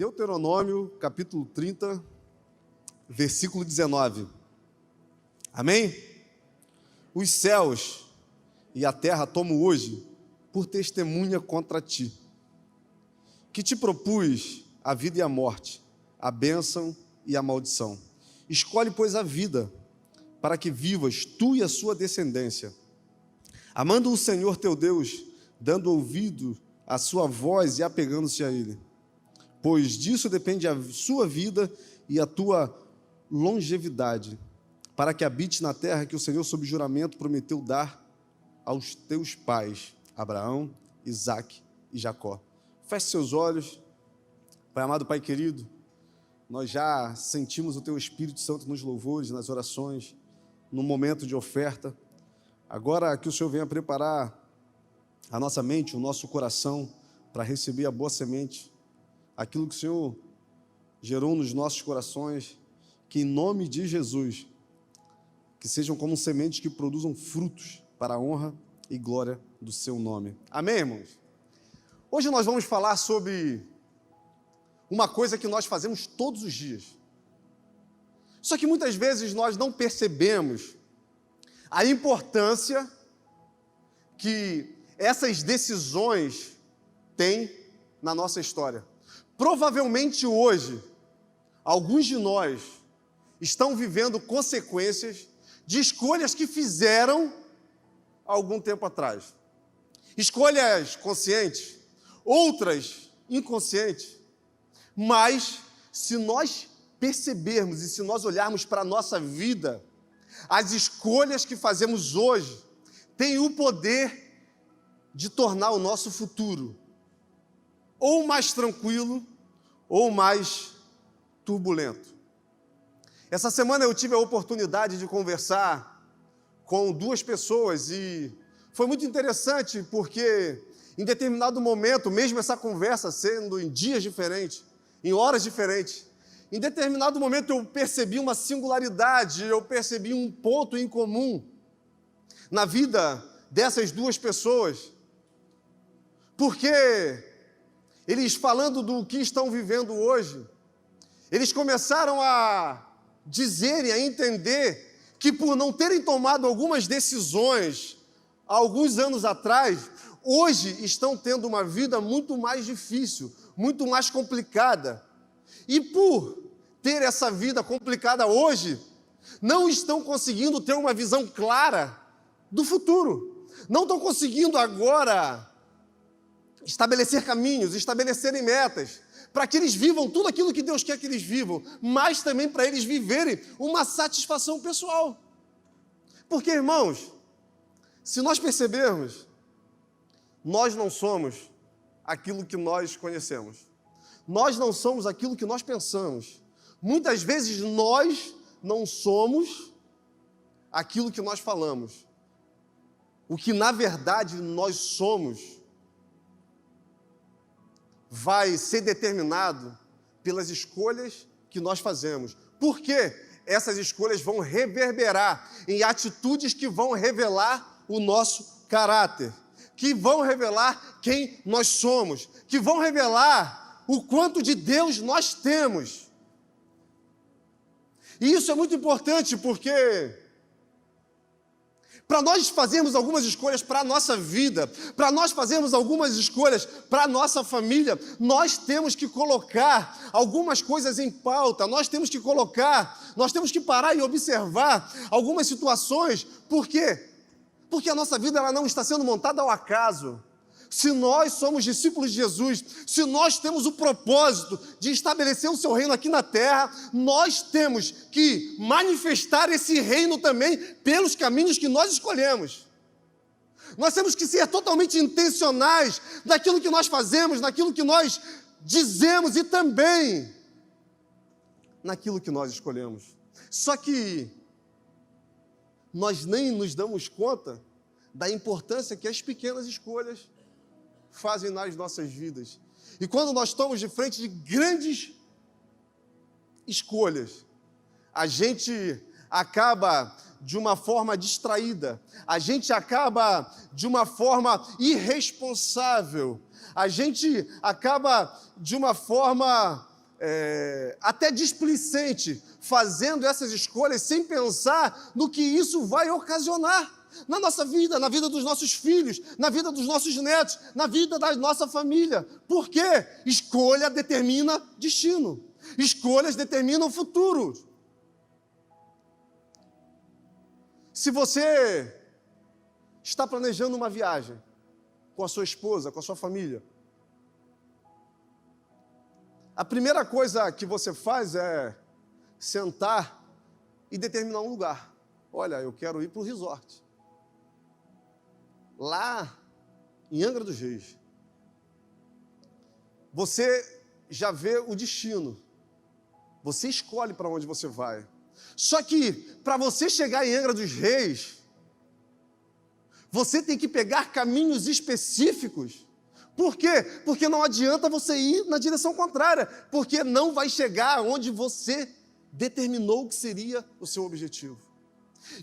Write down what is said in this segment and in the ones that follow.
Deuteronômio, capítulo 30, versículo 19. Amém? Os céus e a terra tomo hoje por testemunha contra ti, que te propus a vida e a morte, a bênção e a maldição. Escolhe, pois, a vida, para que vivas tu e a sua descendência, amando o Senhor teu Deus, dando ouvido à sua voz e apegando-se a Ele, pois disso depende a sua vida e a tua longevidade, para que habite na terra que o Senhor, sob juramento, prometeu dar aos teus pais, Abraão, Isaque e Jacó. Feche seus olhos. Pai amado, Pai querido, nós já sentimos o Teu Espírito Santo nos louvores, nas orações, no momento de oferta. Agora que o Senhor venha preparar a nossa mente, o nosso coração, para receber a boa semente, aquilo que o Senhor gerou nos nossos corações, que em nome de Jesus, que sejam como sementes que produzam frutos para a honra e glória do Seu nome. Amém, irmãos? Hoje nós vamos falar sobre uma coisa que nós fazemos todos os dias. Só que muitas vezes nós não percebemos a importância que essas decisões têm na nossa história. Provavelmente hoje, alguns de nós estão vivendo consequências de escolhas que fizeram há algum tempo atrás. Escolhas conscientes, outras inconscientes. Mas, se nós percebermos e se nós olharmos para a nossa vida, as escolhas que fazemos hoje têm o poder de tornar o nosso futuro ou mais tranquilo ou mais turbulento. Essa semana eu tive a oportunidade de conversar com duas pessoas e foi muito interessante porque em determinado momento, mesmo essa conversa sendo em dias diferentes, em horas diferentes, em determinado momento eu percebi uma singularidade, eu percebi um ponto em comum na vida dessas duas pessoas, porque eles, falando do que estão vivendo hoje, eles começaram a dizerem, a entender que por não terem tomado algumas decisões há alguns anos atrás, hoje estão tendo uma vida muito mais difícil, muito mais complicada. E por ter essa vida complicada hoje, não estão conseguindo ter uma visão clara do futuro. Não estão conseguindo agora estabelecer caminhos, estabelecerem metas, para que eles vivam tudo aquilo que Deus quer que eles vivam, mas também para eles viverem uma satisfação pessoal. Porque, irmãos, se nós percebermos, nós não somos aquilo que nós conhecemos. Nós não somos aquilo que nós pensamos. Muitas vezes nós não somos aquilo que nós falamos. O que na verdade nós somos vai ser determinado pelas escolhas que nós fazemos. Por quê? Essas escolhas vão reverberar em atitudes que vão revelar o nosso caráter, que vão revelar quem nós somos, que vão revelar o quanto de Deus nós temos. E isso é muito importante porque para nós fazermos algumas escolhas para a nossa vida, para nós fazermos algumas escolhas para a nossa família, nós temos que colocar algumas coisas em pauta, nós temos que parar e observar algumas situações. Por quê? Porque a nossa vida ela não está sendo montada ao acaso. Se nós somos discípulos de Jesus, se nós temos o propósito de estabelecer o seu reino aqui na terra, nós temos que manifestar esse reino também pelos caminhos que nós escolhemos. Nós temos que ser totalmente intencionais naquilo que nós fazemos, naquilo que nós dizemos e também naquilo que nós escolhemos. Só que nós nem nos damos conta da importância que as pequenas escolhas fazem nas nossas vidas. E quando nós estamos de frente de grandes escolhas, a gente acaba de uma forma distraída, a gente acaba de uma forma irresponsável, a gente acaba de uma forma até displicente, fazendo essas escolhas sem pensar no que isso vai ocasionar na nossa vida, na vida dos nossos filhos, na vida dos nossos netos, na vida da nossa família. Por quê? Escolha determina destino. Escolhas determinam futuro. Se você está planejando uma viagem com a sua esposa, com a sua família, a primeira coisa que você faz é sentar e determinar um lugar. Olha, eu quero ir para o resort. Lá em Angra dos Reis. Você já vê o destino. Você escolhe para onde você vai. Só que, para você chegar em Angra dos Reis, você tem que pegar caminhos específicos. Por quê? Porque não adianta você ir na direção contrária, porque não vai chegar onde você determinou que seria o seu objetivo.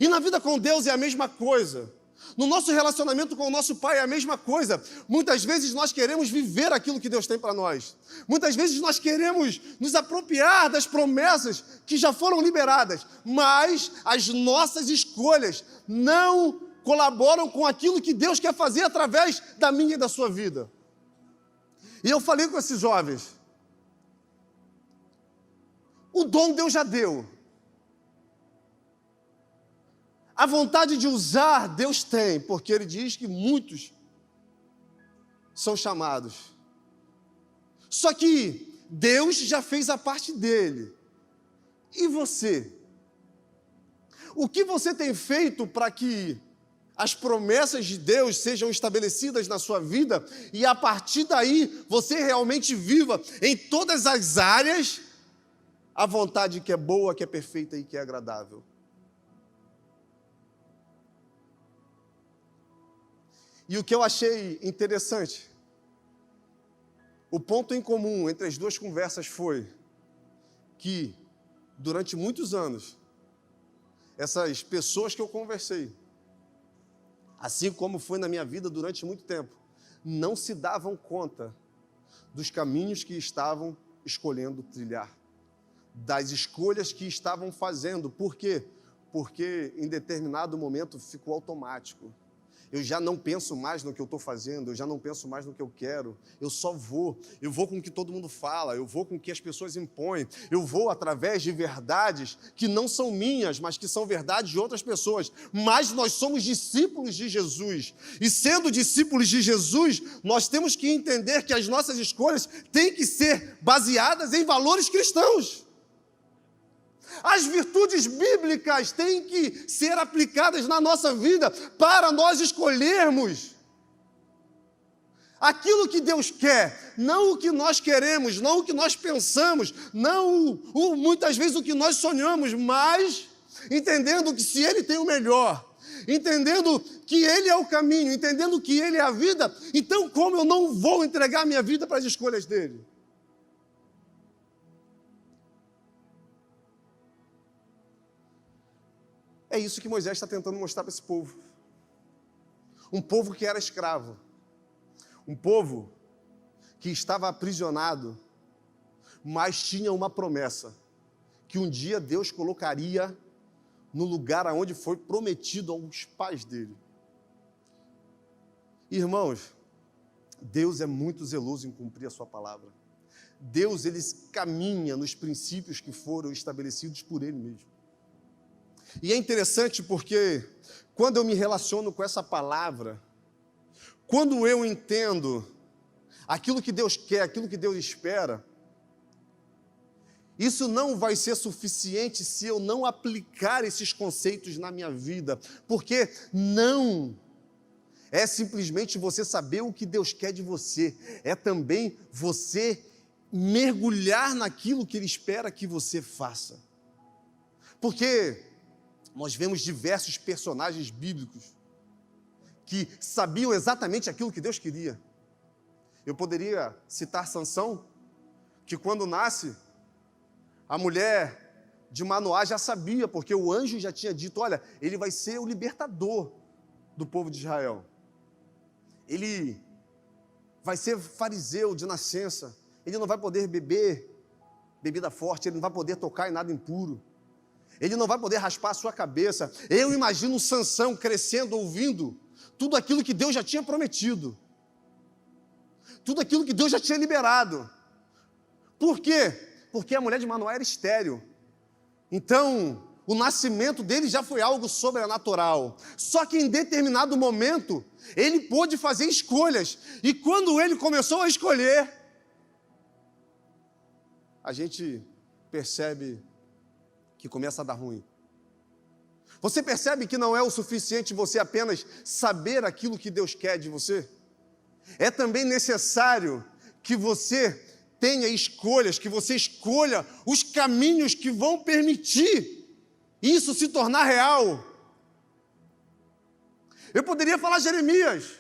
E na vida com Deus é a mesma coisa. No nosso relacionamento com o nosso Pai é a mesma coisa. Muitas vezes nós queremos viver aquilo que Deus tem para nós. Muitas vezes nós queremos nos apropriar das promessas que já foram liberadas, mas as nossas escolhas não colaboram com aquilo que Deus quer fazer através da minha e da sua vida. E eu falei com esses jovens, o dom Deus já deu. A vontade de usar, Deus tem, porque Ele diz que muitos são chamados. Só que Deus já fez a parte dele. E você? O que você tem feito para que as promessas de Deus sejam estabelecidas na sua vida e a partir daí você realmente viva em todas as áreas a vontade que é boa, que é perfeita e que é agradável? E o que eu achei interessante, o ponto em comum entre as duas conversas foi que, durante muitos anos, essas pessoas que eu conversei, assim como foi na minha vida durante muito tempo, não se davam conta dos caminhos que estavam escolhendo trilhar, das escolhas que estavam fazendo. Por quê? Porque em determinado momento ficou automático. Eu já não penso mais no que eu estou fazendo, eu já não penso mais no que eu quero, eu vou com o que todo mundo fala, eu vou com o que as pessoas impõem, eu vou através de verdades que não são minhas, mas que são verdades de outras pessoas. Mas nós somos discípulos de Jesus, e sendo discípulos de Jesus, nós temos que entender que as nossas escolhas têm que ser baseadas em valores cristãos. As virtudes bíblicas têm que ser aplicadas na nossa vida para nós escolhermos aquilo que Deus quer, não o que nós queremos, não o que nós pensamos, não muitas vezes o que nós sonhamos, mas entendendo que se Ele tem o melhor, entendendo que Ele é o caminho, entendendo que Ele é a vida, então como eu não vou entregar minha vida para as escolhas dEle? É isso que Moisés está tentando mostrar para esse povo. Um povo que era escravo. Um povo que estava aprisionado, mas tinha uma promessa, que um dia Deus colocaria no lugar onde foi prometido aos pais dele. Irmãos, Deus é muito zeloso em cumprir a sua palavra. Deus, Ele caminha nos princípios que foram estabelecidos por Ele mesmo. E é interessante porque, quando eu me relaciono com essa palavra, quando eu entendo aquilo que Deus quer, aquilo que Deus espera, isso não vai ser suficiente se eu não aplicar esses conceitos na minha vida, porque não é simplesmente você saber o que Deus quer de você, é também você mergulhar naquilo que Ele espera que você faça. Porque nós vemos diversos personagens bíblicos que sabiam exatamente aquilo que Deus queria. Eu poderia citar Sansão, que quando nasce, a mulher de Manoá já sabia, porque o anjo já tinha dito, olha, ele vai ser o libertador do povo de Israel. Ele vai ser fariseu de nascença, ele não vai poder beber bebida forte, ele não vai poder tocar em nada impuro. Ele não vai poder raspar a sua cabeça. Eu imagino Sansão crescendo, ouvindo tudo aquilo que Deus já tinha prometido. Tudo aquilo que Deus já tinha liberado. Por quê? Porque a mulher de Manoá era estéril. Então, o nascimento dele já foi algo sobrenatural. Só que em determinado momento, ele pôde fazer escolhas. E quando ele começou a escolher, a gente percebe que começa a dar ruim. Você percebe que não é o suficiente você apenas saber aquilo que Deus quer de você? É também necessário que você tenha escolhas, que você escolha os caminhos que vão permitir isso se tornar real. Eu poderia falar Jeremias,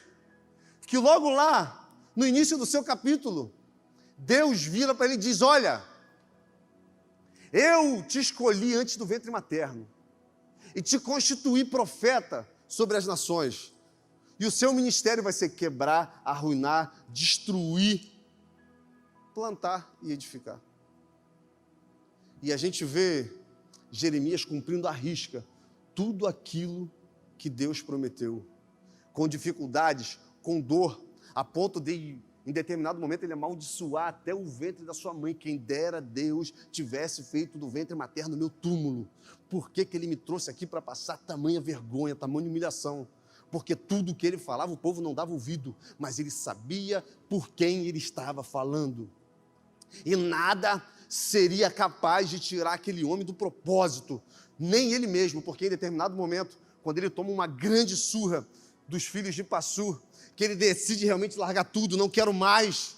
que logo lá, no início do seu capítulo, Deus vira para ele e diz: olha, eu te escolhi antes do ventre materno e te constituí profeta sobre as nações. E o seu ministério vai ser quebrar, arruinar, destruir, plantar e edificar. E a gente vê Jeremias cumprindo à risca tudo aquilo que Deus prometeu, com dificuldades, com dor, a ponto de, em determinado momento, ele amaldiçoar até o ventre da sua mãe. Quem dera Deus tivesse feito do ventre materno meu túmulo. Por que ele me trouxe aqui para passar tamanha vergonha, tamanha humilhação? Porque tudo que ele falava, o povo não dava ouvido, mas ele sabia por quem ele estava falando. E nada seria capaz de tirar aquele homem do propósito, nem ele mesmo, porque em determinado momento, quando ele toma uma grande surra dos filhos de Passur, que ele decide realmente largar tudo, não quero mais,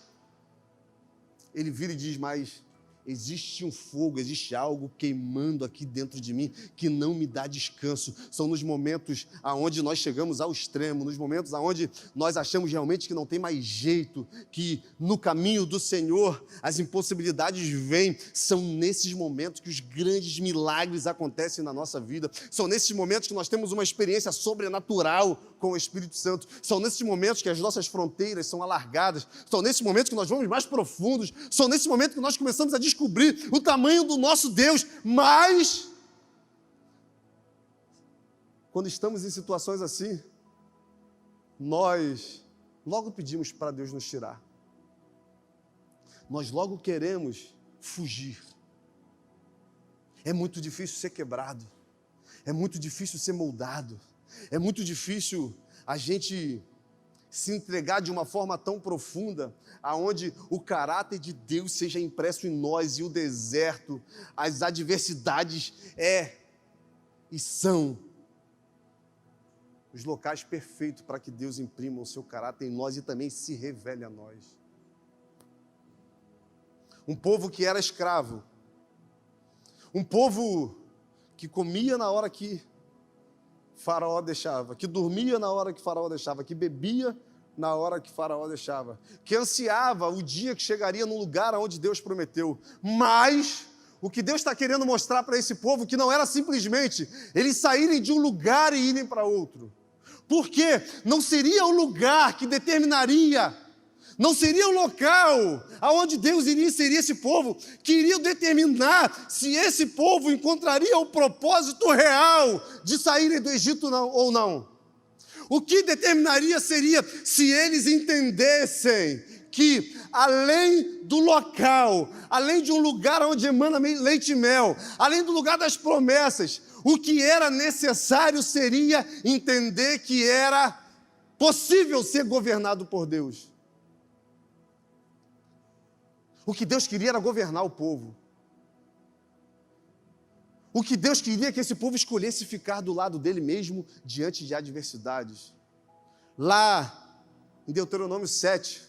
ele vira e diz: mas existe um fogo, existe algo queimando aqui dentro de mim que não me dá descanso. São nos momentos aonde nós chegamos ao extremo, nos momentos aonde nós achamos realmente que não tem mais jeito, que no caminho do Senhor as impossibilidades vêm. São nesses momentos que os grandes milagres acontecem na nossa vida. São nesses momentos que nós temos uma experiência sobrenatural com o Espírito Santo. São nesses momentos que as nossas fronteiras são alargadas. São nesses momentos que nós vamos mais profundos. São nesses momentos que nós começamos a descobrir o tamanho do nosso Deus. Mas, quando estamos em situações assim, nós logo pedimos para Deus nos tirar. Nós logo queremos fugir. É muito difícil ser quebrado. É muito difícil ser moldado. É muito difícil a gente se entregar de uma forma tão profunda, aonde o caráter de Deus seja impresso em nós, e o deserto, as adversidades e são os locais perfeitos para que Deus imprima o seu caráter em nós e também se revele a nós. Um povo que era escravo, um povo que comia na hora que Faraó deixava, que dormia na hora que Faraó deixava, que bebia na hora que Faraó deixava, que ansiava o dia que chegaria no lugar onde Deus prometeu. Mas o que Deus está querendo mostrar para esse povo, que não era simplesmente eles saírem de um lugar e irem para outro, porque não seria o lugar que determinaria, não seria o local aonde Deus iria inserir esse povo, que iria determinar se esse povo encontraria o propósito real de saírem do Egito ou não. O que determinaria seria se eles entendessem que, além do local, além de um lugar onde emana leite e mel, além do lugar das promessas, o que era necessário seria entender que era possível ser governado por Deus. O que Deus queria era governar o povo. O que Deus queria é que esse povo escolhesse ficar do lado dele mesmo diante de adversidades. Lá em Deuteronômio 7,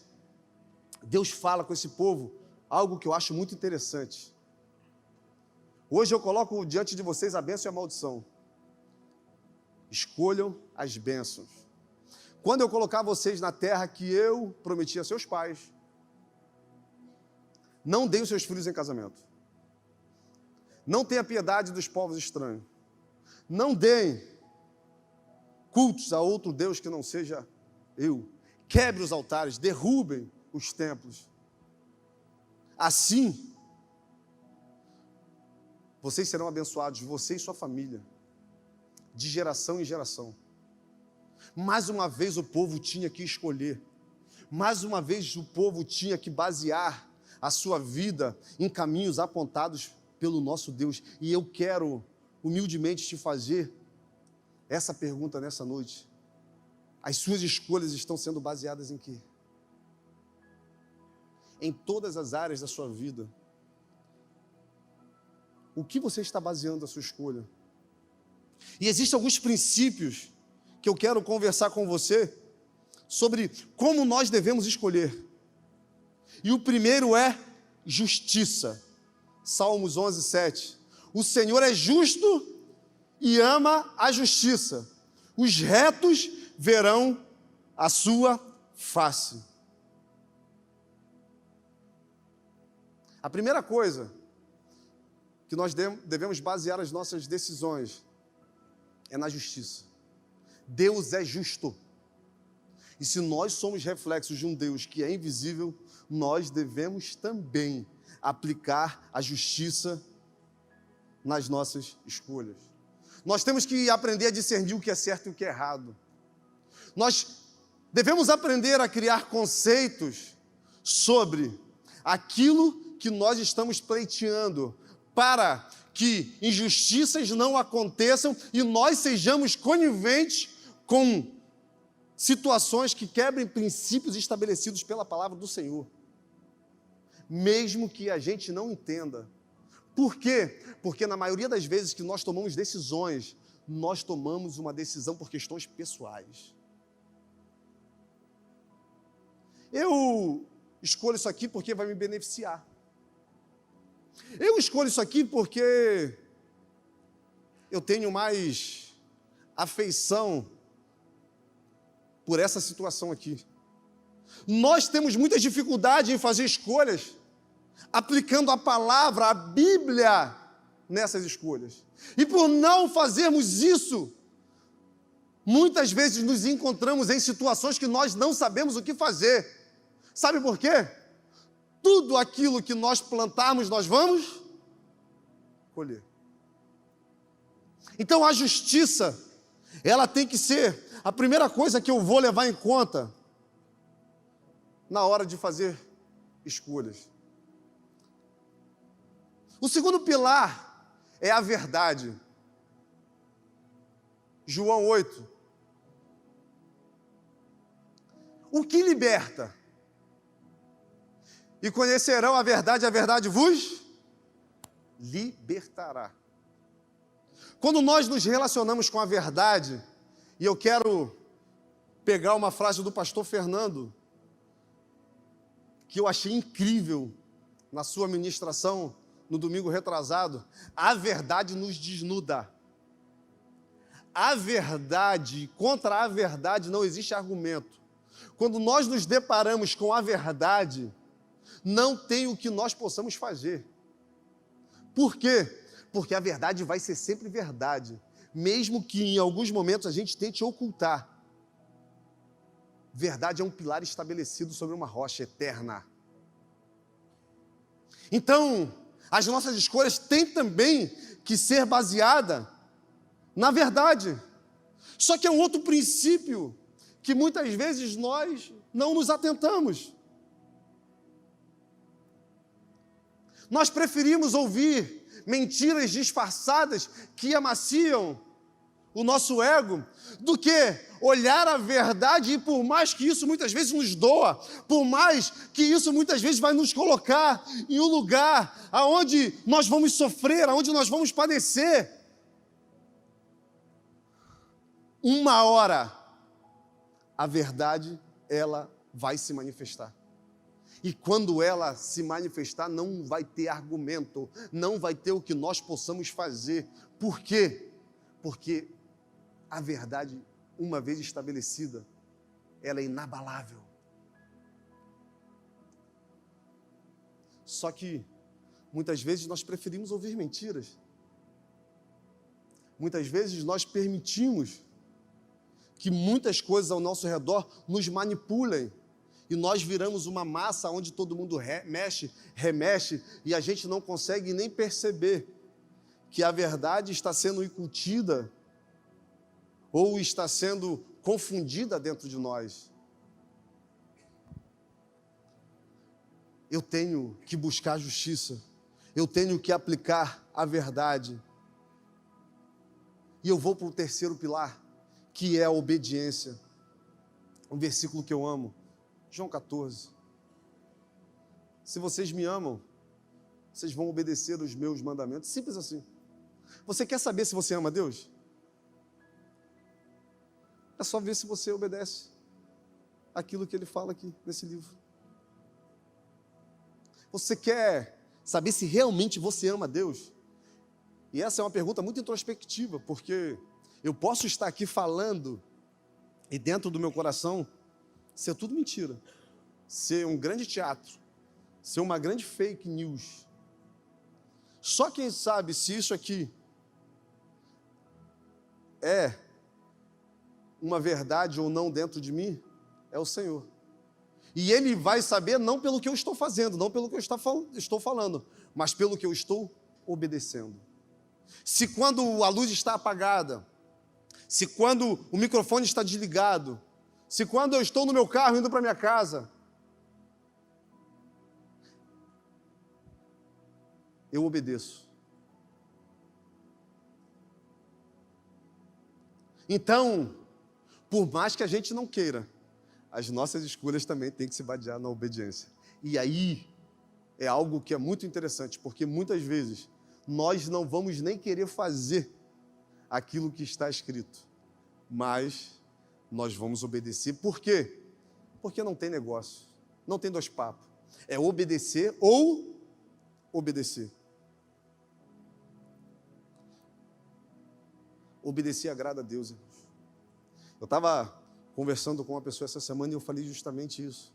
Deus fala com esse povo algo que eu acho muito interessante. Hoje eu coloco diante de vocês a bênção e a maldição. Escolham as bênçãos. Quando eu colocar vocês na terra que eu prometi a seus pais, não deem os seus filhos em casamento. Não tenha piedade dos povos estranhos. Não deem cultos a outro Deus que não seja eu. Quebre os altares, derrubem os templos. Assim, vocês serão abençoados, você e sua família, de geração em geração. Mais uma vez o povo tinha que escolher, mais uma vez o povo tinha que basear a sua vida em caminhos apontados pelo nosso Deus. E eu quero humildemente te fazer essa pergunta nessa noite. As suas escolhas estão sendo baseadas em quê? Em todas as áreas da sua vida. O que você está baseando a sua escolha? E existem alguns princípios que eu quero conversar com você sobre como nós devemos escolher. E o primeiro é justiça. Salmos 11, 7. O Senhor é justo e ama a justiça. Os retos verão a sua face. A primeira coisa que nós devemos basear as nossas decisões é na justiça. Deus é justo. E se nós somos reflexos de um Deus que é invisível, nós devemos também aplicar a justiça nas nossas escolhas. Nós temos que aprender a discernir o que é certo e o que é errado. Nós devemos aprender a criar conceitos sobre aquilo que nós estamos pleiteando, para que injustiças não aconteçam e nós sejamos coniventes com situações que quebrem princípios estabelecidos pela palavra do Senhor. Mesmo que a gente não entenda. Por quê? Porque na maioria das vezes que nós tomamos decisões, nós tomamos uma decisão por questões pessoais. Eu escolho isso aqui porque vai me beneficiar. Eu escolho isso aqui porque eu tenho mais afeição por essa situação aqui. Nós temos muita dificuldade em fazer escolhas, aplicando a palavra, a Bíblia, nessas escolhas. E por não fazermos isso, muitas vezes nos encontramos em situações que nós não sabemos o que fazer. Sabe por quê? Tudo aquilo que nós plantarmos, nós vamos colher. Então a justiça, ela tem que ser a primeira coisa que eu vou levar em conta na hora de fazer escolhas. O segundo pilar é a verdade. João 8. O que liberta? E conhecerão a verdade vos libertará. Quando nós nos relacionamos com a verdade, e eu quero pegar uma frase do pastor Fernando, que eu achei incrível na sua ministração no domingo retrasado: a verdade nos desnuda. A verdade, contra a verdade não existe argumento. Quando nós nos deparamos com a verdade, não tem o que nós possamos fazer. Por quê? Porque a verdade vai ser sempre verdade, mesmo que em alguns momentos a gente tente ocultar. Verdade é um pilar estabelecido sobre uma rocha eterna. Então, as nossas escolhas têm também que ser baseadas na verdade. Só que é um outro princípio que muitas vezes nós não nos atentamos. Nós preferimos ouvir mentiras disfarçadas que amaciam o nosso ego, do que olhar a verdade, e por mais que isso muitas vezes nos doa, por mais que isso muitas vezes vai nos colocar em um lugar aonde nós vamos sofrer, aonde nós vamos padecer, uma hora a verdade, ela vai se manifestar. E quando ela se manifestar, não vai ter argumento, não vai ter o que nós possamos fazer. Por quê? Porque a verdade, uma vez estabelecida, ela é inabalável. Só que, muitas vezes, nós preferimos ouvir mentiras. Muitas vezes, nós permitimos que muitas coisas ao nosso redor nos manipulem. E nós viramos uma massa onde todo mundo mexe, remexe, e a gente não consegue nem perceber que a verdade está sendo incutida ou está sendo confundida dentro de nós. Eu tenho que buscar a justiça, eu tenho que aplicar a verdade. E eu vou para o terceiro pilar, que é a obediência. Um versículo que eu amo, João 14. Se vocês me amam, vocês vão obedecer os meus mandamentos. Simples assim. Você quer saber se você ama Deus? É só ver se você obedece aquilo que ele fala aqui nesse livro. Você quer saber se realmente você ama Deus? E essa é uma pergunta muito introspectiva, porque eu posso estar aqui falando e dentro do meu coração ser tudo mentira, ser um grande teatro, ser uma grande fake news. Só quem sabe se isso aqui é uma verdade ou não dentro de mim é o Senhor. E Ele vai saber não pelo que eu estou fazendo, não pelo que eu estou falando, mas pelo que eu estou obedecendo. Se quando a luz está apagada, se quando o microfone está desligado, se quando eu estou no meu carro indo para minha casa, eu obedeço. Então, por mais que a gente não queira, as nossas escolhas também têm que se basear na obediência. E aí é algo que é muito interessante, porque muitas vezes nós não vamos nem querer fazer aquilo que está escrito, mas nós vamos obedecer. Por quê? Porque não tem negócio, não tem dois papos. É obedecer ou obedecer. Obedecer agrada a Deus, irmãos. Eu estava conversando com uma pessoa essa semana e eu falei justamente isso.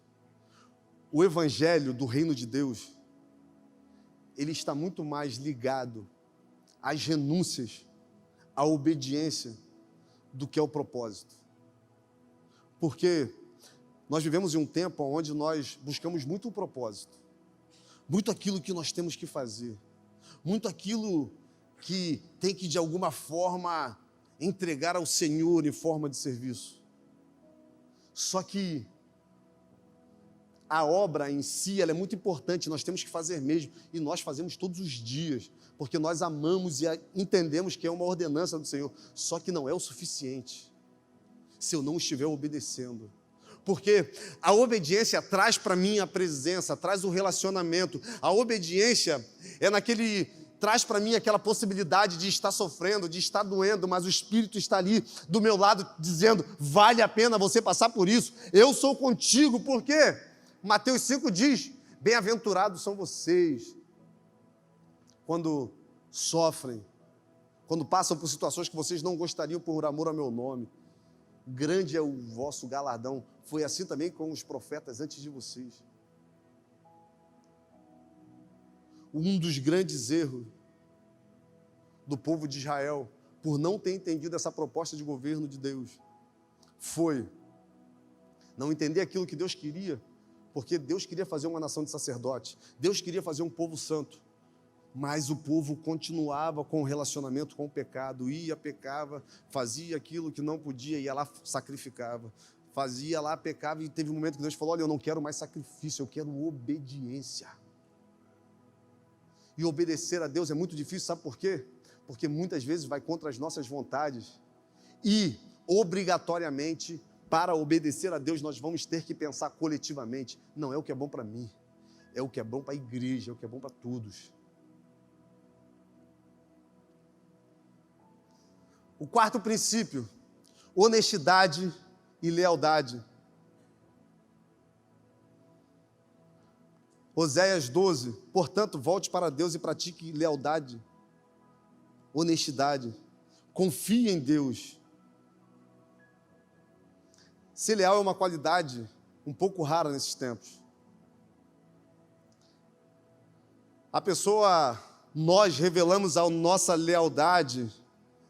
O evangelho do reino de Deus, ele está muito mais ligado às renúncias, à obediência, do que ao propósito. Porque nós vivemos em um tempo onde nós buscamos muito o propósito, muito aquilo que nós temos que fazer, muito aquilo que tem que, de alguma forma, entregar ao Senhor em forma de serviço. Só que a obra em si, ela é muito importante, nós temos que fazer mesmo, e nós fazemos todos os dias, porque nós amamos e entendemos que é uma ordenança do Senhor, só que não é o suficiente, se eu não estiver obedecendo. Porque a obediência traz para mim a presença, traz o relacionamento, a obediência traz para mim aquela possibilidade de estar sofrendo, de estar doendo, mas o Espírito está ali do meu lado dizendo, vale a pena você passar por isso, eu sou contigo, por quê? Mateus 5 diz, bem-aventurados são vocês, quando sofrem, quando passam por situações que vocês não gostariam por amor ao meu nome, grande é o vosso galardão, foi assim também com os profetas antes de vocês. Um dos grandes erros do povo de Israel, por não ter entendido essa proposta de governo de Deus, foi não entender aquilo que Deus queria, porque Deus queria fazer uma nação de sacerdotes, Deus queria fazer um povo santo, mas o povo continuava com o relacionamento com o pecado, pecava, fazia aquilo que não podia, ia lá, sacrificava, fazia lá, pecava, e teve um momento que Deus falou, olha, eu não quero mais sacrifício, eu quero obediência. E obedecer a Deus é muito difícil, sabe por quê? Porque muitas vezes vai contra as nossas vontades, e obrigatoriamente, para obedecer a Deus, nós vamos ter que pensar coletivamente, não é o que é bom para mim, é o que é bom para a igreja, é o que é bom para todos. O quarto princípio, honestidade e lealdade. Oséias 12, portanto, volte para Deus e pratique lealdade, honestidade, confie em Deus. Ser leal é uma qualidade um pouco rara nesses tempos. Nós revelamos a nossa lealdade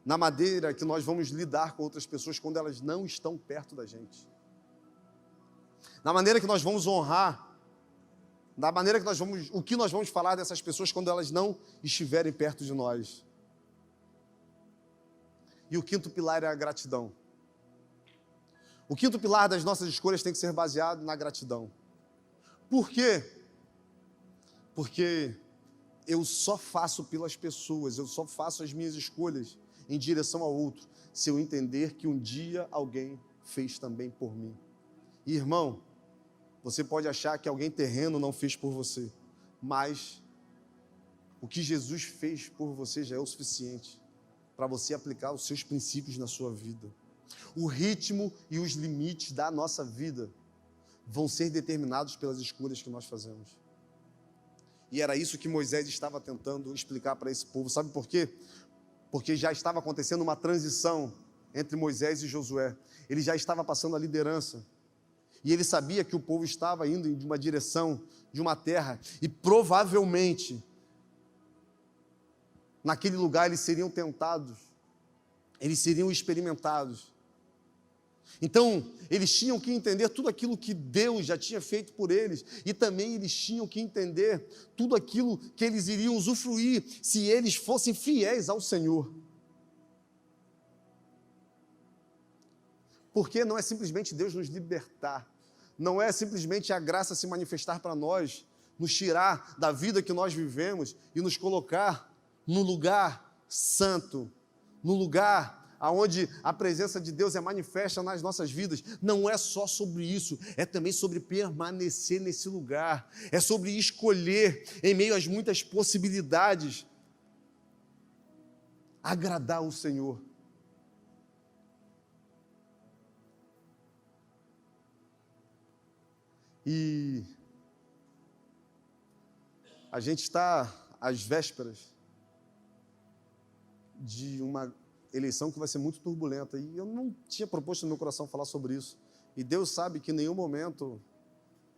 na maneira que nós vamos lidar com outras pessoas quando elas não estão perto da gente. Na maneira que nós vamos honrar, o que nós vamos falar dessas pessoas quando elas não estiverem perto de nós. E o quinto pilar é a gratidão. O quinto pilar das nossas escolhas tem que ser baseado na gratidão. Por quê? Porque eu só faço pelas pessoas, eu só faço as minhas escolhas em direção ao outro, se eu entender que um dia alguém fez também por mim. E, irmão, você pode achar que alguém terreno não fez por você, mas o que Jesus fez por você já é o suficiente para você aplicar os seus princípios na sua vida. O ritmo e os limites da nossa vida vão ser determinados pelas escolhas que nós fazemos. E era isso que Moisés estava tentando explicar para esse povo. Sabe por quê? Porque já estava acontecendo uma transição entre Moisés e Josué. Ele já estava passando a liderança. E ele sabia que o povo estava indo em uma direção de uma terra. E provavelmente, naquele lugar eles seriam tentados. Eles seriam experimentados. Então, eles tinham que entender tudo aquilo que Deus já tinha feito por eles, e também eles tinham que entender tudo aquilo que eles iriam usufruir se eles fossem fiéis ao Senhor. Porque não é simplesmente Deus nos libertar, não é simplesmente a graça se manifestar para nós, nos tirar da vida que nós vivemos e nos colocar no lugar santo, no lugar aonde a presença de Deus é manifesta nas nossas vidas. Não é só sobre isso, é também sobre permanecer nesse lugar, é sobre escolher, em meio às muitas possibilidades, agradar o Senhor. E a gente está às vésperas de uma eleição que vai ser muito turbulenta, e eu não tinha proposto no meu coração falar sobre isso, e Deus sabe que em nenhum momento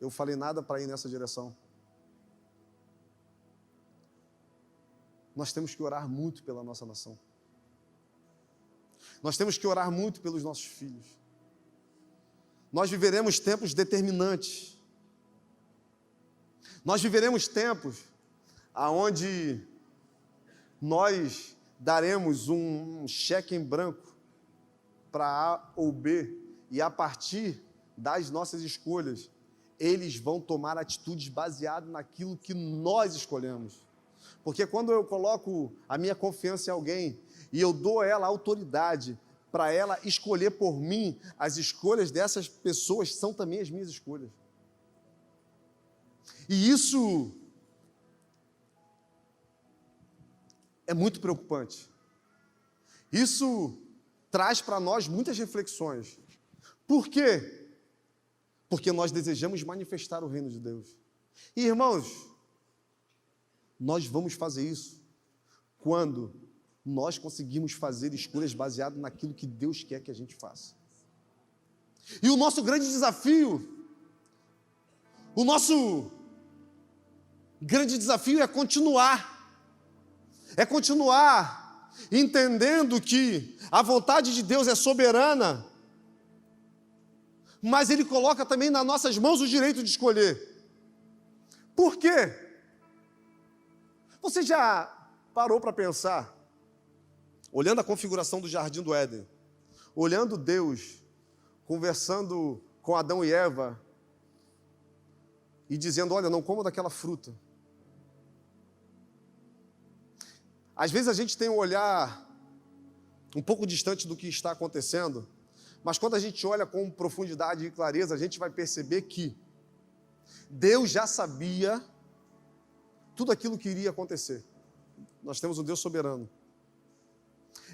eu falei nada para ir nessa direção. Nós temos que orar muito pela nossa nação, nós temos que orar muito pelos nossos filhos. Nós viveremos tempos determinantes, nós viveremos tempos aonde nós daremos um cheque em branco para A ou B, e a partir das nossas escolhas, eles vão tomar atitudes baseadas naquilo que nós escolhemos. Porque quando eu coloco a minha confiança em alguém, e eu dou a ela autoridade para ela escolher por mim, as escolhas dessas pessoas são também as minhas escolhas. E isso é muito preocupante. Isso traz para nós muitas reflexões. Por quê? Porque nós desejamos manifestar o reino de Deus. E, irmãos, nós vamos fazer isso quando nós conseguimos fazer escolhas baseadas naquilo que Deus quer que a gente faça. E o nosso grande desafio, é continuar entendendo que a vontade de Deus é soberana, mas Ele coloca também nas nossas mãos o direito de escolher. Por quê? Você já parou para pensar, olhando a configuração do Jardim do Éden, olhando Deus conversando com Adão e Eva e dizendo, olha, não coma daquela fruta. Às vezes a gente tem um olhar um pouco distante do que está acontecendo, mas quando a gente olha com profundidade e clareza, a gente vai perceber que Deus já sabia tudo aquilo que iria acontecer. Nós temos um Deus soberano.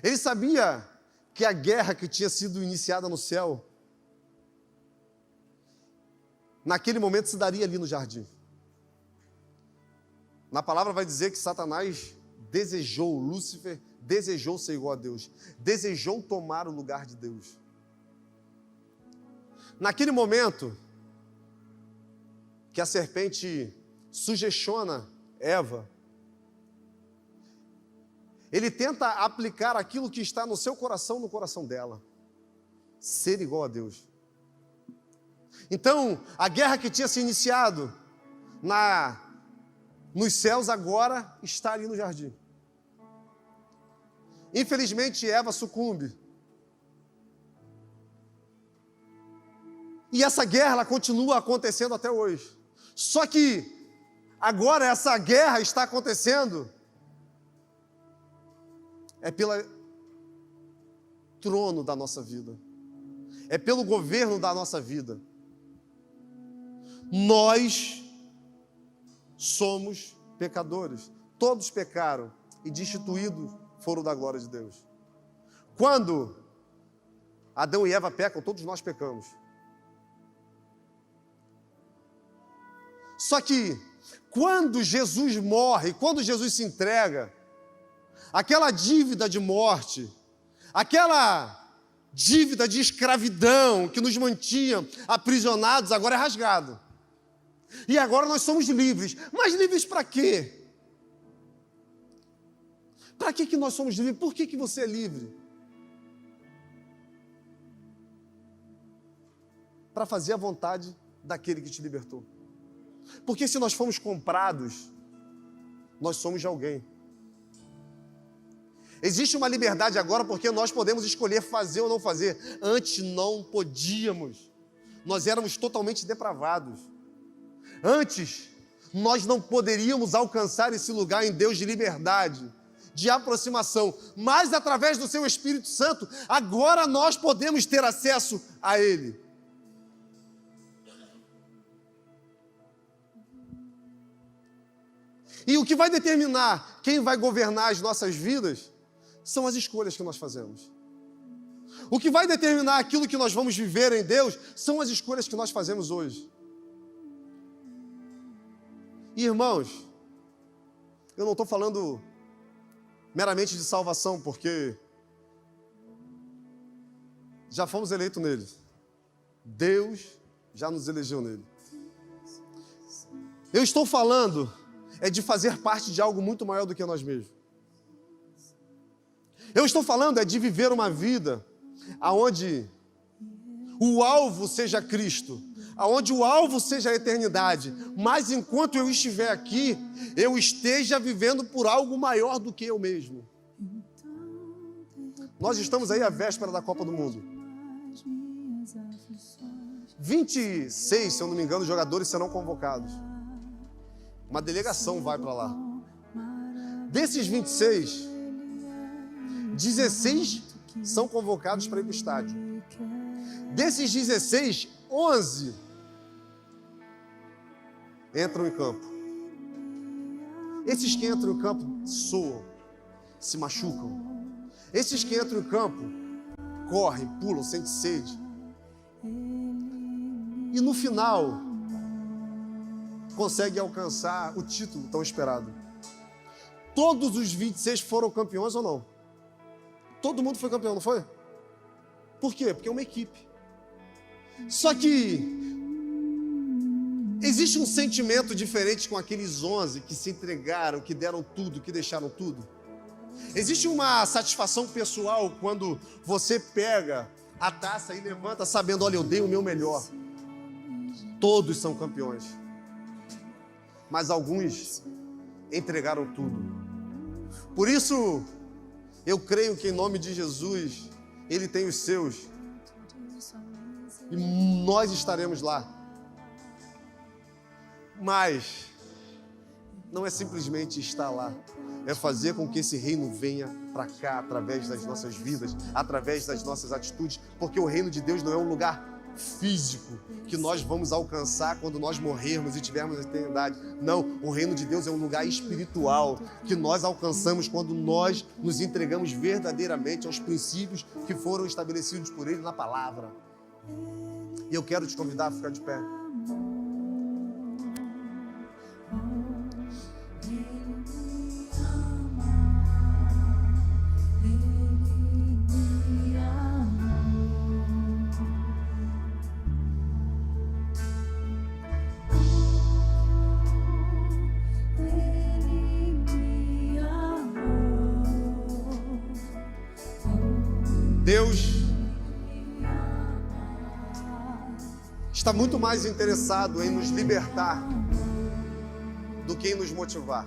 Ele sabia que a guerra que tinha sido iniciada no céu, naquele momento se daria ali no jardim. Na palavra vai dizer que Satanás Lúcifer desejou ser igual a Deus, desejou tomar o lugar de Deus. Naquele momento que a serpente sugestiona Eva, ele tenta aplicar aquilo que está no seu coração, no coração dela, ser igual a Deus. Então, a guerra que tinha se iniciado nos céus agora está ali no jardim. Infelizmente, Eva sucumbe. E essa guerra ela continua acontecendo até hoje. Só que agora essa guerra está acontecendo pelo trono da nossa vida. É pelo governo da nossa vida. Nós somos pecadores. Todos pecaram e destituídos foram da glória de Deus. Quando Adão e Eva pecam, todos nós pecamos. Só que quando Jesus morre, quando Jesus se entrega, aquela dívida de morte, aquela dívida de escravidão que nos mantinha aprisionados, agora é rasgado. E agora nós somos livres. Mas livres para quê? Para que nós somos livres? Por que você é livre? Para fazer a vontade daquele que te libertou. Porque se nós fomos comprados, nós somos de alguém. Existe uma liberdade agora porque nós podemos escolher fazer ou não fazer. Antes não podíamos. Nós éramos totalmente depravados. Antes, nós não poderíamos alcançar esse lugar em Deus de liberdade, de aproximação. Mas através do seu Espírito Santo, agora nós podemos ter acesso a Ele. E o que vai determinar quem vai governar as nossas vidas são as escolhas que nós fazemos. O que vai determinar aquilo que nós vamos viver em Deus são as escolhas que nós fazemos hoje. Irmãos, eu não estou falando meramente de salvação, porque já fomos eleitos nele. Deus já nos elegeu nele. Eu estou falando de fazer parte de algo muito maior do que nós mesmos. Eu estou falando de viver uma vida onde o alvo seja Cristo, onde o alvo seja a eternidade, mas enquanto eu estiver aqui, eu esteja vivendo por algo maior do que eu mesmo. Nós estamos aí à véspera da Copa do Mundo. 26, se eu não me engano, jogadores serão convocados. Uma delegação vai para lá. Desses 26, 16 são convocados para ir para o estádio. Desses 16, 11 entram em campo. Esses que entram em campo soam, se machucam. Esses que entram em campo correm, pulam, sentem sede. E no final conseguem alcançar o título tão esperado. Todos os 26 foram campeões ou não? Todo mundo foi campeão, não foi? Por quê? Porque é uma equipe. Só que existe um sentimento diferente com aqueles 11 que se entregaram, que deram tudo, que deixaram tudo. Existe uma satisfação pessoal quando você pega a taça e levanta sabendo, olha, eu dei o meu melhor. Todos são campeões. Mas alguns entregaram tudo. Por isso, eu creio que em nome de Jesus, Ele tem os seus. E nós estaremos lá. Mas não é simplesmente estar lá. É fazer com que esse reino venha para cá, através das nossas vidas, através das nossas atitudes. Porque o reino de Deus não é um lugar físico que nós vamos alcançar quando nós morrermos e tivermos a eternidade. Não, o reino de Deus é um lugar espiritual que nós alcançamos quando nós nos entregamos verdadeiramente aos princípios que foram estabelecidos por Ele na palavra. E eu quero te convidar a ficar de pé. Deus está muito mais interessado em nos libertar do que em nos motivar.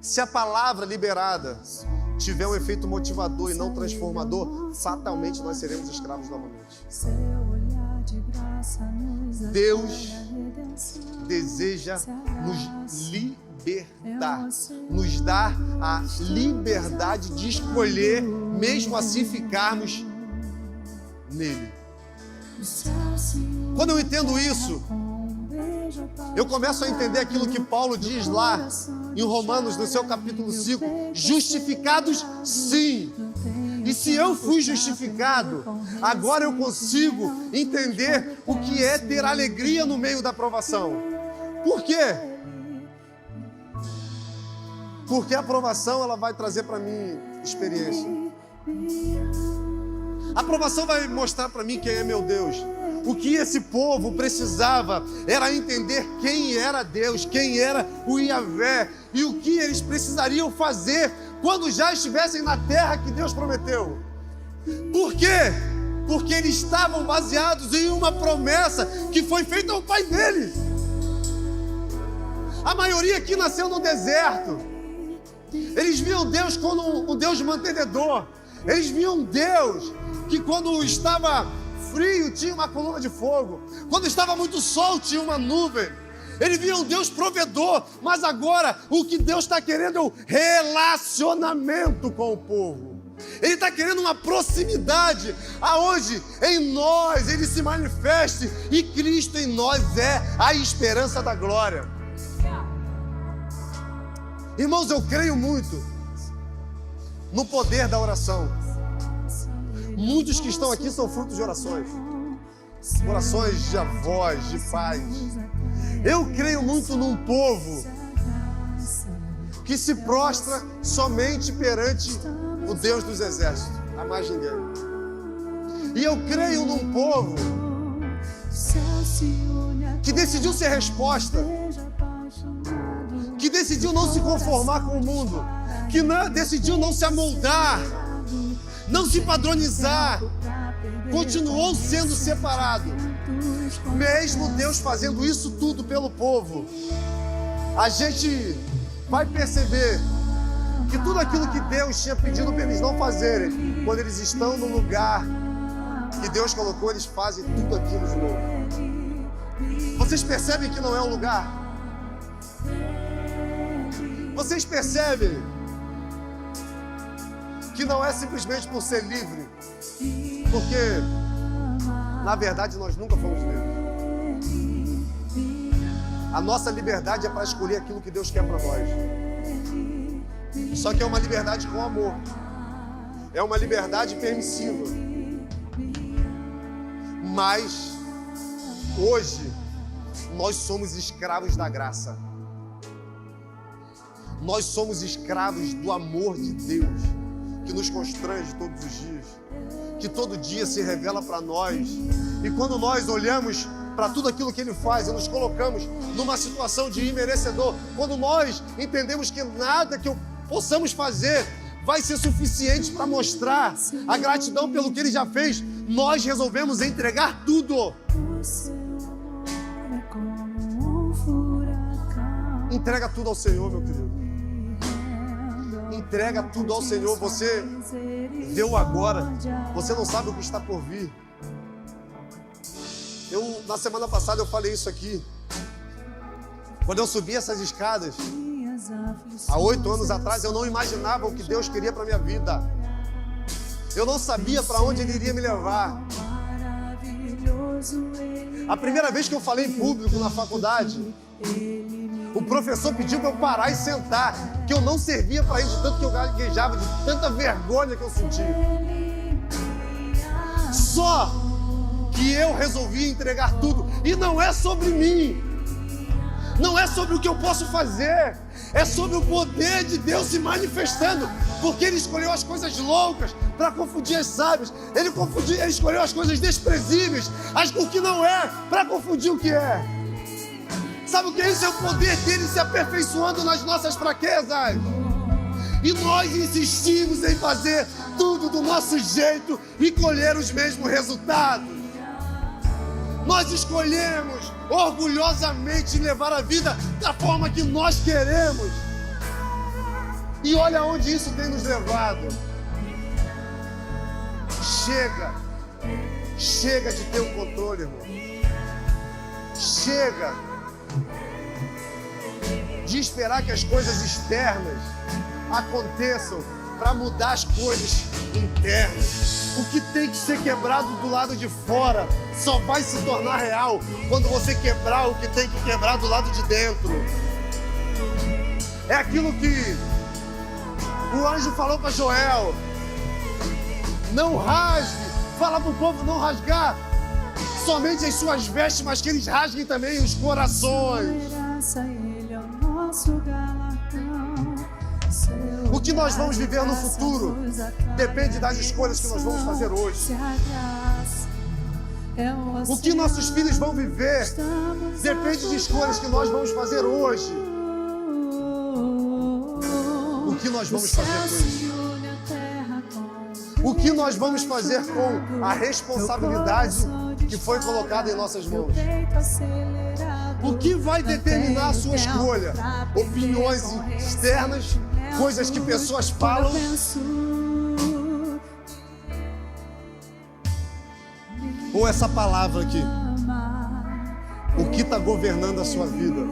Se a palavra liberada tiver um efeito motivador e não transformador, fatalmente nós seremos escravos novamente. Deus deseja nos libertar, nos dar a liberdade de escolher, mesmo assim ficarmos nele. Quando eu entendo isso, eu começo a entender aquilo que Paulo diz lá em Romanos, no seu capítulo 5, justificados sim. E se eu fui justificado, agora eu consigo entender o que é ter alegria no meio da provação. Por quê? Porque a provação ela vai trazer para mim experiência. A provação vai mostrar para mim quem é meu Deus. O que esse povo precisava era entender quem era Deus, quem era o Yahvé e o que eles precisariam fazer quando já estivessem na terra que Deus prometeu. Por quê? Porque eles estavam baseados em uma promessa que foi feita ao pai deles. A maioria aqui nasceu no deserto. Eles viam Deus como um Deus mantenedor. Eles viam Deus que quando estava frio tinha uma coluna de fogo, quando estava muito sol tinha uma nuvem. Eles viam Deus provedor, mas agora o que Deus está querendo é o relacionamento com o povo. Ele está querendo uma proximidade, aonde em nós Ele se manifeste e Cristo em nós é a esperança da glória. Irmãos, eu creio muito no poder da oração. Muitos que estão aqui são frutos de orações. Orações de avós, de pais. Eu creio muito num povo que se prostra somente perante o Deus dos exércitos, a mais ninguém. E eu creio num povo que decidiu ser resposta, que decidiu não se conformar com o mundo, que decidiu não se amoldar, não se padronizar, continuou sendo separado. Mesmo Deus fazendo isso tudo pelo povo, a gente vai perceber que tudo aquilo que Deus tinha pedido para eles não fazerem, quando eles estão no lugar que Deus colocou, eles fazem tudo aquilo de novo. Vocês percebem que não é um lugar? Vocês percebem que não é simplesmente por ser livre, porque na verdade nós nunca fomos livres. A nossa liberdade é para escolher aquilo que Deus quer para nós. Só que é uma liberdade com amor, é uma liberdade permissiva. Mas hoje nós somos escravos da graça. Nós somos escravos do amor de Deus, que nos constrange todos os dias, que todo dia se revela para nós. E quando nós olhamos para tudo aquilo que Ele faz e nos colocamos numa situação de imerecedor, quando nós entendemos que nada que possamos fazer vai ser suficiente para mostrar a gratidão pelo que Ele já fez, nós resolvemos entregar tudo. Entrega tudo ao Senhor, meu querido. Entrega tudo ao Senhor. Você vê o agora, você não sabe o que está por vir. Na semana passada eu falei isso aqui. Quando eu subi essas escadas, há 8 anos atrás, eu não imaginava o que Deus queria para minha vida. Eu não sabia para onde Ele iria me levar. A primeira vez que eu falei em público na faculdade, o professor pediu para eu parar e sentar, que eu não servia para ele de tanto que eu gaguejava, de tanta vergonha que eu sentia. Só que eu resolvi entregar tudo. E não é sobre mim, não é sobre o que eu posso fazer, é sobre o poder de Deus se manifestando, porque Ele escolheu as coisas loucas para confundir as sábias. Ele escolheu as coisas desprezíveis, o que não é, para confundir o que é. Sabe o que é isso? É o poder dele se aperfeiçoando nas nossas fraquezas. E nós insistimos em fazer tudo do nosso jeito e colher os mesmos resultados. Nós escolhemos orgulhosamente levar a vida da forma que nós queremos. E olha onde isso tem nos levado. Chega de ter o controle, irmão. Chega de esperar que as coisas externas aconteçam para mudar as coisas internas. O que tem que ser quebrado do lado de fora só vai se tornar real quando você quebrar o que tem que quebrar do lado de dentro. É aquilo que o anjo falou para Joel: não rasgue, fala para o povo não rasgar somente as suas vestes, mas que eles rasguem também os corações. O que nós vamos viver no futuro depende das escolhas que nós vamos fazer hoje. O que nossos filhos vão viver depende de escolhas que nós vamos fazer hoje. O que nós vamos fazer hoje? O que nós vamos fazer com a responsabilidade que foi colocada em nossas mãos? O que vai determinar a sua escolha? Opiniões externas, coisas que pessoas falam, ou essa palavra aqui? O que está governando a sua vida?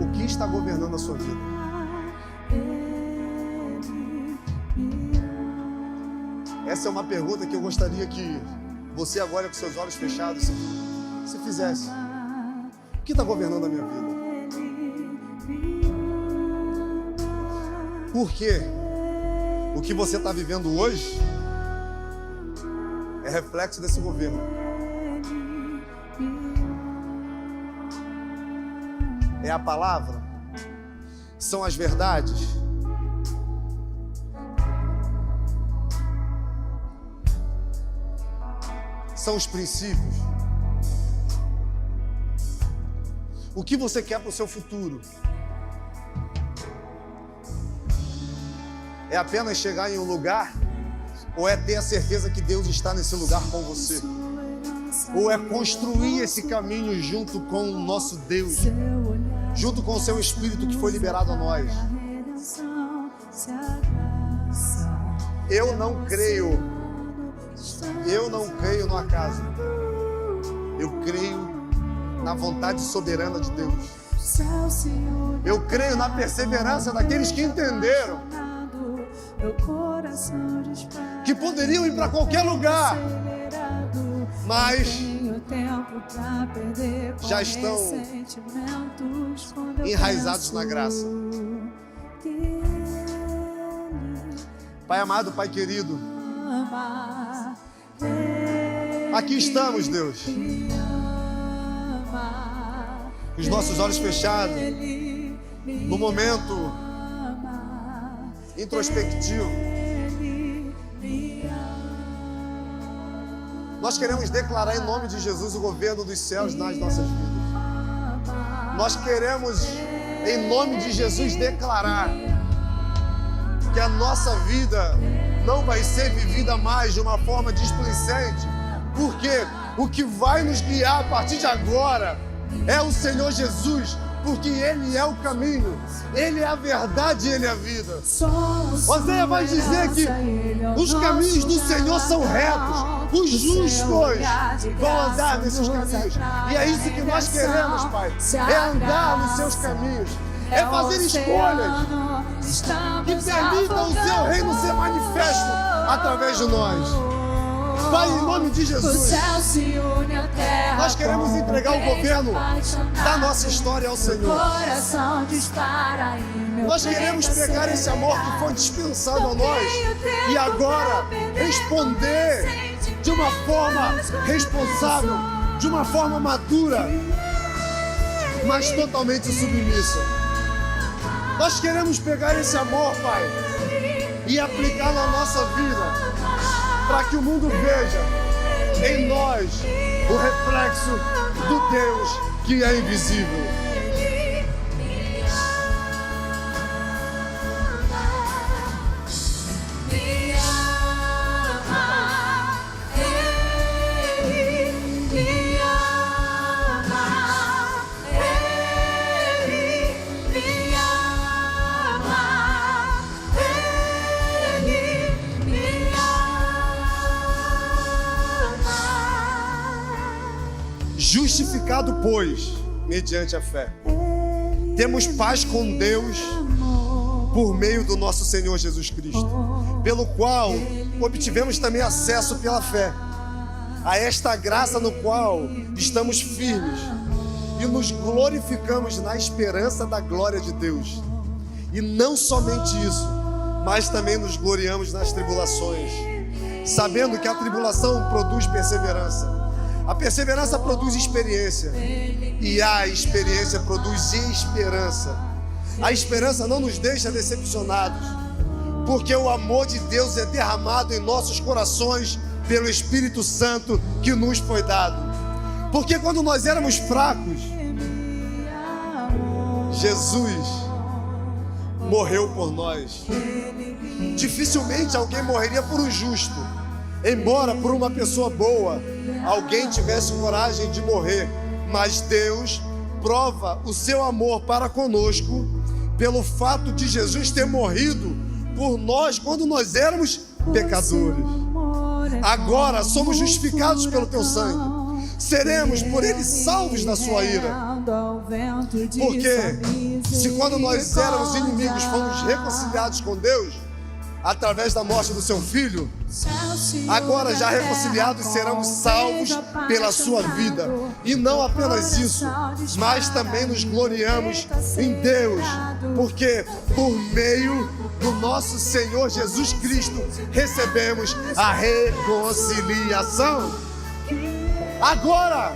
O que está governando a sua vida? Essa é uma pergunta que eu gostaria que você agora com seus olhos fechados se fizesse. O que está governando a minha vida? Porque o que você está vivendo hoje é reflexo desse governo. É a palavra? São as verdades? São os princípios? O que você quer para o seu futuro? É apenas chegar em um lugar? Ou é ter a certeza que Deus está nesse lugar com você? Ou é construir esse caminho junto com o nosso Deus, junto com o seu Espírito que foi liberado a nós? Eu não creio no acaso. Eu creio na vontade soberana de Deus. Eu creio na perseverança daqueles que entenderam que poderiam ir para qualquer lugar, mas já estão enraizados na graça. Pai amado, Pai querido, aqui estamos, Deus, com os nossos olhos fechados, no momento introspectivo. Nós queremos declarar em nome de Jesus o governo dos céus nas nossas vidas. Nós queremos, em nome de Jesus, declarar que a nossa vida não vai ser vivida mais de uma forma displicente, porque o que vai nos guiar a partir de agora é o Senhor Jesus, porque Ele é o caminho, Ele é a verdade e Ele é a vida. Oséias vai dizer que os caminhos do Senhor são retos, os justos vão andar nesses caminhos. E é isso que nós queremos, Pai, é andar nos seus caminhos, é fazer escolhas que permitam o seu reino ser manifesto através de nós. Pai, em nome de Jesus, nós queremos entregar o governo da nossa história ao Senhor. Nós queremos pegar esse amor que foi dispensado a nós e agora responder de uma forma responsável, de uma forma madura, mas totalmente submissa. Nós queremos pegar esse amor, Pai, e aplicar na nossa vida, para que o mundo veja em nós o reflexo do Deus que é invisível. modo, pois, mediante a fé, temos paz com Deus por meio do nosso Senhor Jesus Cristo, pelo qual obtivemos também acesso pela fé a esta graça no qual estamos firmes e nos glorificamos na esperança da glória de Deus. E não somente isso, mas também nos gloriamos nas tribulações, sabendo que a tribulação produz perseverança. A perseverança produz experiência, e a experiência produz esperança. A esperança não nos deixa decepcionados, porque o amor de Deus é derramado em nossos corações pelo Espírito Santo que nos foi dado. Porque quando nós éramos fracos, Jesus morreu por nós. Dificilmente alguém morreria por um justo, embora por uma pessoa boa alguém tivesse coragem de morrer. Mas Deus prova o seu amor para conosco pelo fato de Jesus ter morrido por nós quando nós éramos pecadores. Agora somos justificados pelo teu sangue, seremos por ele salvos da sua ira. Porque se quando nós éramos inimigos fomos reconciliados com Deus através da morte do seu filho, agora já reconciliados seremos salvos pela sua vida. E não apenas isso, mas também nos gloriamos em Deus, porque por meio do nosso Senhor Jesus Cristo recebemos a reconciliação. Agora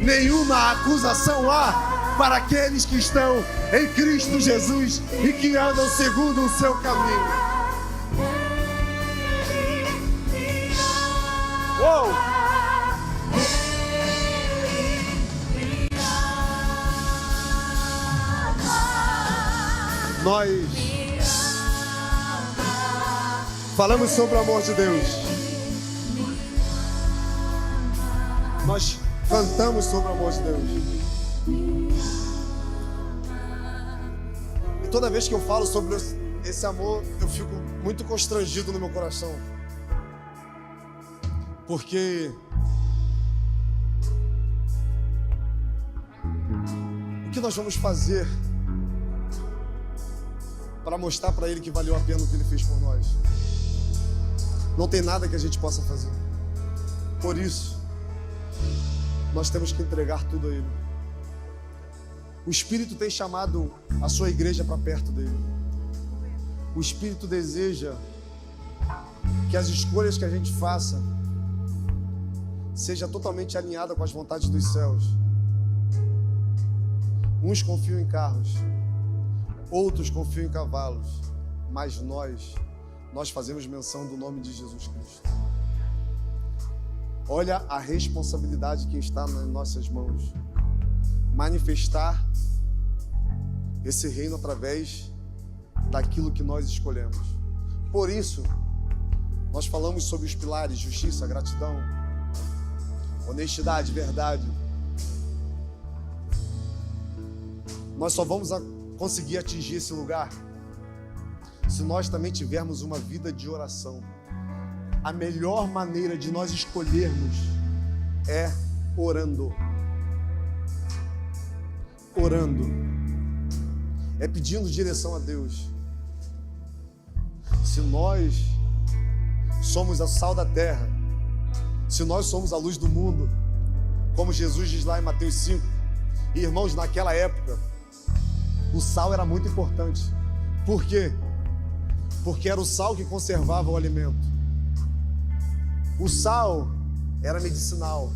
nenhuma acusação há para aqueles que estão em Cristo Jesus e que andam segundo o seu caminho. Uou! Nós falamos sobre o amor de Deus. Nós cantamos sobre o amor de Deus. E toda vez que eu falo sobre esse amor, eu fico muito constrangido no meu coração. Porque o que nós vamos fazer para mostrar para Ele que valeu a pena o que Ele fez por nós? Não tem nada que a gente possa fazer. Por isso, nós temos que entregar tudo a Ele. O Espírito tem chamado a sua igreja para perto dele. O Espírito deseja que as escolhas que a gente faça seja totalmente alinhada com as vontades dos céus. Uns confiam em carros, outros confiam em cavalos, mas nós fazemos menção do nome de Jesus Cristo. Olha a responsabilidade que está nas nossas mãos. Manifestar esse reino através daquilo que nós escolhemos. Por isso, nós falamos sobre os pilares: justiça, gratidão, honestidade, verdade. Nós só vamos conseguir atingir esse lugar se nós também tivermos uma vida de oração. A melhor maneira de nós escolhermos é orando. Orando. É pedindo direção a Deus. Se nós somos a sal da terra, se nós somos a luz do mundo, como Jesus diz lá em Mateus 5, e irmãos, naquela época, o sal era muito importante. Por quê? Porque era o sal que conservava o alimento. O sal era medicinal.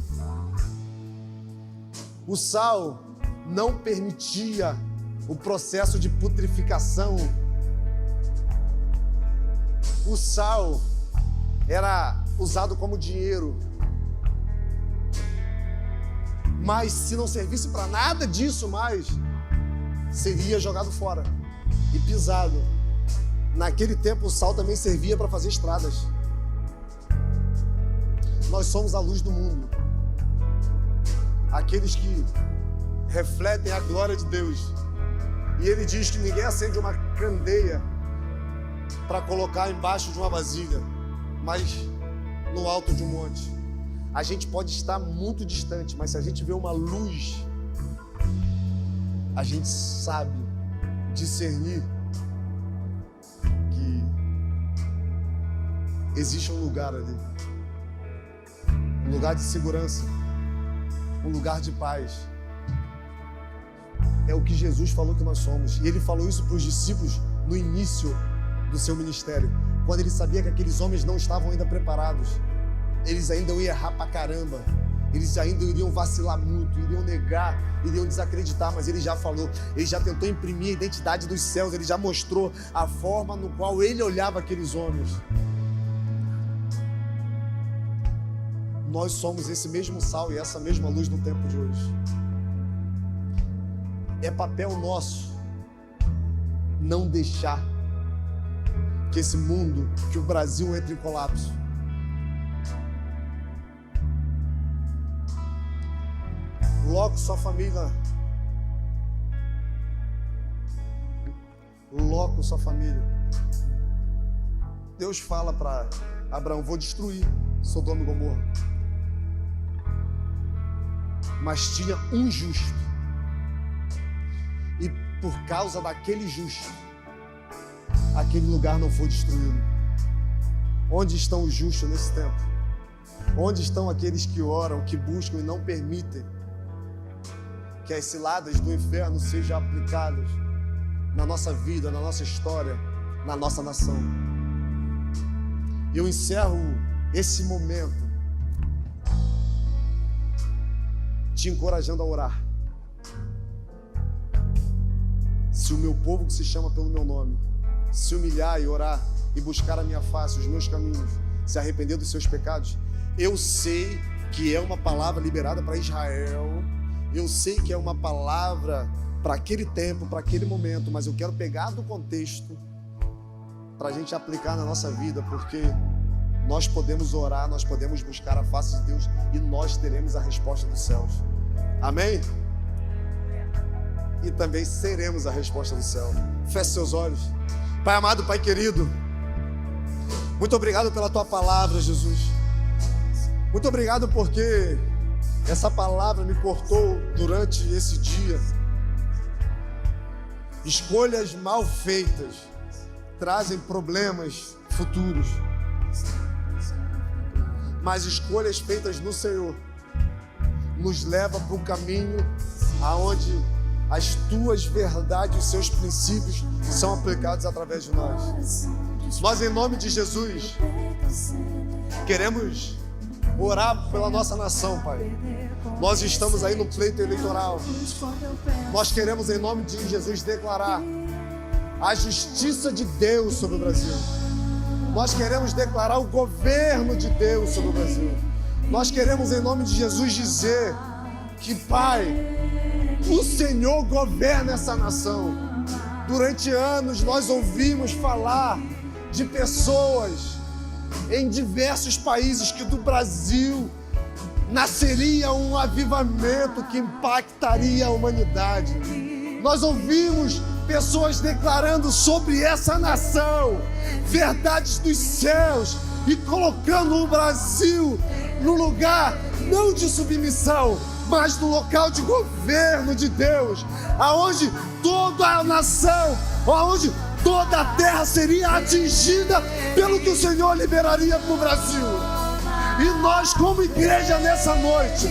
O sal não permitia o processo de putrificação. O sal era usado como dinheiro. Mas se não servisse para nada disso mais, seria jogado fora e pisado. Naquele tempo o sal também servia para fazer estradas. Nós somos a luz do mundo. Aqueles que refletem a glória de Deus. E ele diz que ninguém acende uma candeia para colocar embaixo de uma vasilha, mas no alto de um monte. A gente pode estar muito distante, mas se a gente vê uma luz, a gente sabe discernir que existe um lugar ali, um lugar de segurança, um lugar de paz. É o que Jesus falou que nós somos. E ele falou isso para os discípulos no início do seu ministério, quando ele sabia que aqueles homens não estavam ainda preparados. Eles ainda iam errar pra caramba, eles ainda iriam vacilar muito, iriam negar, iriam desacreditar, mas ele já falou, ele já tentou imprimir a identidade dos céus, ele já mostrou a forma no qual ele olhava aqueles homens. Nós somos esse mesmo sal e essa mesma luz no tempo de hoje. É papel nosso não deixar que esse mundo, que o Brasil entre em colapso. Logo sua família. Logo sua família. Deus fala para Abraão, vou destruir Sodoma e Gomorra. Mas tinha um justo. E por causa daquele justo, aquele lugar não foi destruído. Onde estão os justos nesse tempo? Onde estão aqueles que oram, que buscam e não permitem que as ciladas do inferno sejam aplicadas na nossa vida, na nossa história, na nossa nação? E eu encerro esse momento te encorajando a orar. Se o meu povo que se chama pelo meu nome se humilhar e orar e buscar a minha face, os meus caminhos, se arrepender dos seus pecados, eu sei que é uma palavra liberada para Israel, eu sei que é uma palavra para aquele tempo, para aquele momento, mas eu quero pegar do contexto para a gente aplicar na nossa vida, porque nós podemos orar, nós podemos buscar a face de Deus e nós teremos a resposta dos céus. Amém? E também seremos a resposta do céu. Feche seus olhos. Pai amado, Pai querido, muito obrigado pela Tua palavra, Jesus. Muito obrigado porque essa palavra me cortou durante esse dia. Escolhas mal feitas trazem problemas futuros, mas escolhas feitas no Senhor nos leva para um caminho aonde as Tuas verdades e os Seus princípios são aplicados através de nós. Nós, em nome de Jesus, queremos orar pela nossa nação, Pai. Nós estamos aí no pleito eleitoral. Nós queremos, em nome de Jesus, declarar a justiça de Deus sobre o Brasil. Nós queremos declarar o governo de Deus sobre o Brasil. Nós queremos, em nome de Jesus, dizer que, Pai, o Senhor governa essa nação. Durante anos nós ouvimos falar de pessoas em diversos países que do Brasil nasceria um avivamento que impactaria a humanidade. Nós ouvimos pessoas declarando sobre essa nação verdades dos céus e colocando o Brasil no lugar não de submissão, mas no local de governo de Deus, aonde toda a nação, aonde toda a terra seria atingida pelo que o Senhor liberaria para o Brasil. E nós, como igreja, nessa noite,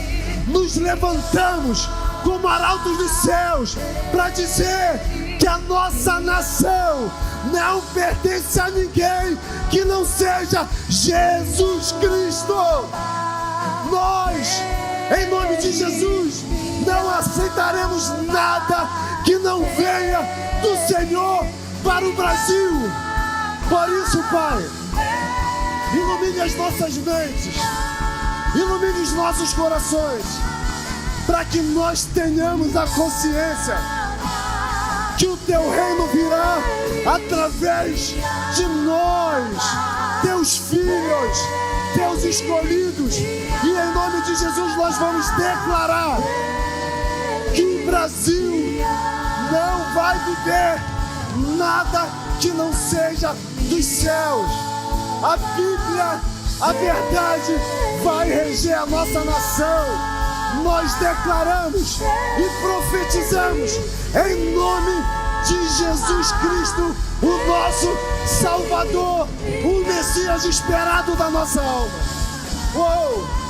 nos levantamos como arautos dos céus para dizer que a nossa nação não pertence a ninguém que não seja Jesus Cristo. Nós, em nome de Jesus, não aceitaremos nada que não venha do Senhor para o Brasil. Por isso, Pai, ilumine as nossas mentes, ilumine os nossos corações, para que nós tenhamos a consciência que o Teu reino virá através de nós, Teus filhos, Teus escolhidos. E em nome de Jesus nós vamos declarar que o Brasil não vai viver nada que não seja dos céus. A Bíblia A verdade vai reger a nossa nação. Nós declaramos e profetizamos em nome de Jesus Cristo, o nosso Salvador, o Messias esperado da nossa alma. Uou!